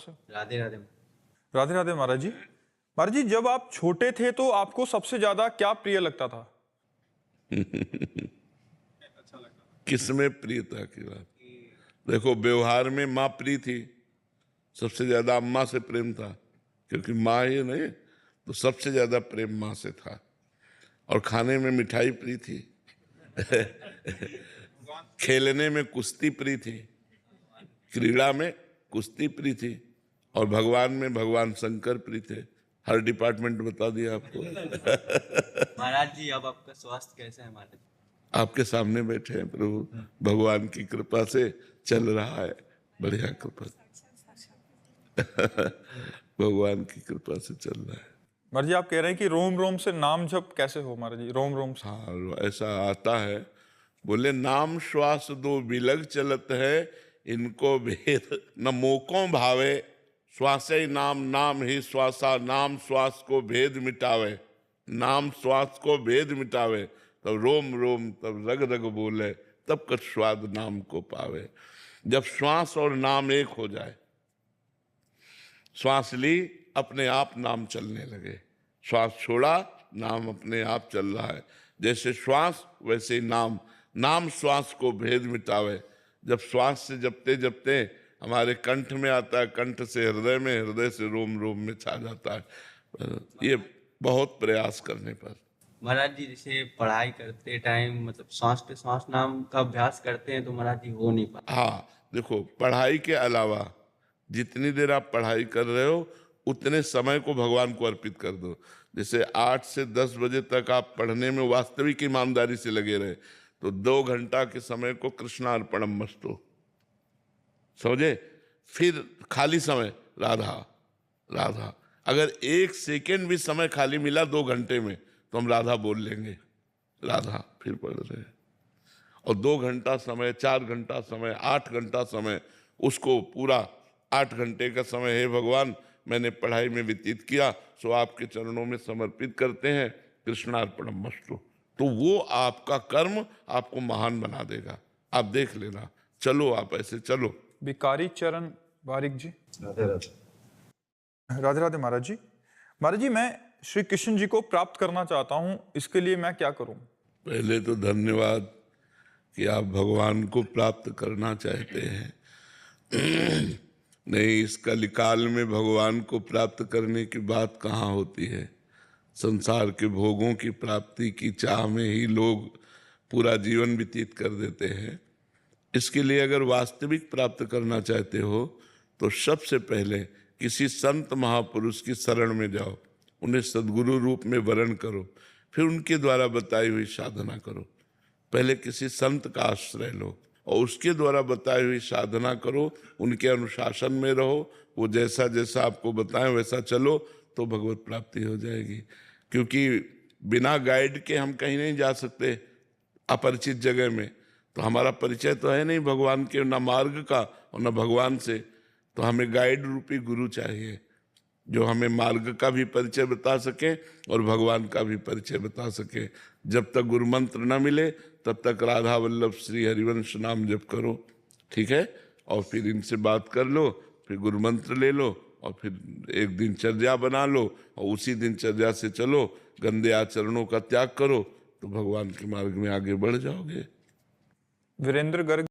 राधे राधे। राधे राधे महाराज जी। महाराज जी, जब आप छोटे थे तो आपको सबसे ज्यादा क्या प्रिय लगता था? किसमें प्रियता की बात? देखो, व्यवहार में माँ प्रिय थी, सबसे ज्यादा अम्मा से प्रेम था, क्योंकि माँ ही नहीं तो सबसे ज्यादा प्रेम माँ से था। और खाने में मिठाई प्रिय थी, खेलने में कुश्ती प्रिय थी, क्रीड़ा में कुश्ती प्रिय थी, और भगवान में भगवान शंकर प्रिय थे। हर डिपार्टमेंट बता दिया आपको। महाराज जी, अब आपका स्वास्थ्य कैसा है महाराज? आपके सामने बैठे हैं प्रभु, भगवान की कृपा से चल रहा है, बढ़िया कृपा। भगवान की कृपा से चल रहा है। महाराज जी, आप कह रहे हैं कि रोम रोम से नाम जप कैसे हो महाराज जी? रोम रोम से? हाँ, ऐसा आता है। बोले, नाम श्वास दो बिलग चलत है, इनको भेद न मोकों भावे, श्वासे नाम नाम ही श्वासा, नाम श्वास को भेद मिटावे। नाम श्वास को भेद मिटावे, तब रोम रोम तब रग रग बोले, तब कछ स्वाद नाम को पावे। जब श्वास और नाम एक हो जाए, श्वास ली अपने आप नाम चलने लगे, श्वास छोड़ा नाम अपने आप चल रहा है। जैसे श्वास वैसे ही नाम, नाम श्वास को भेद मिटावे। जब श्वास से जपते जपते हमारे कंठ में आता है, कंठ से हृदय में, हृदय से रोम रोम में छा जाता है। ये बहुत प्रयास करने पर। महाराज जी, जैसे पढ़ाई करते टाइम मतलब सांस पे सांस नाम का अभ्यास करते हैं तो महाराज जी हो नहीं पाता। हाँ, देखो, पढ़ाई के अलावा जितनी देर आप पढ़ाई कर रहे हो उतने समय को भगवान को अर्पित कर दो। जैसे 8 से 10 बजे तक आप पढ़ने में वास्तविक ईमानदारी से लगे रहे, तो 2 घंटा के समय को कृष्णार्पणम मस्तु समझे। फिर खाली समय राधा राधा। अगर 1 सेकेंड भी समय खाली मिला 2 घंटे में तो हम राधा बोल लेंगे, राधा फिर पढ़ रहे हैं। और 2 घंटा समय, 4 घंटा समय, 8 घंटा समय, उसको पूरा 8 घंटे का समय, हे भगवान मैंने पढ़ाई में व्यतीत किया, सो आपके चरणों में समर्पित करते हैं, कृष्णार्पणम मस्तु। तो वो आपका कर्म आपको महान बना देगा। आप देख लेना, चलो आप ऐसे चलो। भिखारी चरण बारिक जी। राधे राधे। राधे राधे महाराज जी। महाराज जी, मैं श्री कृष्ण जी को प्राप्त करना चाहता हूँ, इसके लिए मैं क्या करूँ? पहले तो धन्यवाद कि आप भगवान को प्राप्त करना चाहते हैं। नहीं, इस कलिकाल में भगवान को प्राप्त करने की बात कहाँ होती है। संसार के भोगों की प्राप्ति की चाह में ही लोग पूरा जीवन व्यतीत कर देते हैं। इसके लिए अगर वास्तविक प्राप्त करना चाहते हो तो सबसे पहले किसी संत महापुरुष की शरण में जाओ, उन्हें सद्गुरु रूप में वरण करो, फिर उनके द्वारा बताई हुई साधना करो। पहले किसी संत का आश्रय लो और उसके द्वारा बताई हुई साधना करो, उनके अनुशासन में रहो, वो जैसा जैसा आपको बताएं वैसा चलो, तो भगवत प्राप्ति हो जाएगी। क्योंकि बिना गाइड के हम कहीं नहीं जा सकते अपरिचित जगह में। तो हमारा परिचय तो है नहीं भगवान के, न मार्ग का और न भगवान से। तो हमें गाइड रूपी गुरु चाहिए जो हमें मार्ग का भी परिचय बता सके और भगवान का भी परिचय बता सके। जब तक गुरु मंत्र न मिले तब तक राधा वल्लभ श्री हरिवंश नाम जप करो, ठीक है। और फिर इनसे बात कर लो, फिर गुरु मंत्र ले लो और फिर एक दिनचर्या बना लो और उसी दिनचर्या से चलो। गंदे आचरणों का त्याग करो तो भगवान के मार्ग में आगे बढ़ जाओगे। वीरेंद्र गर्ग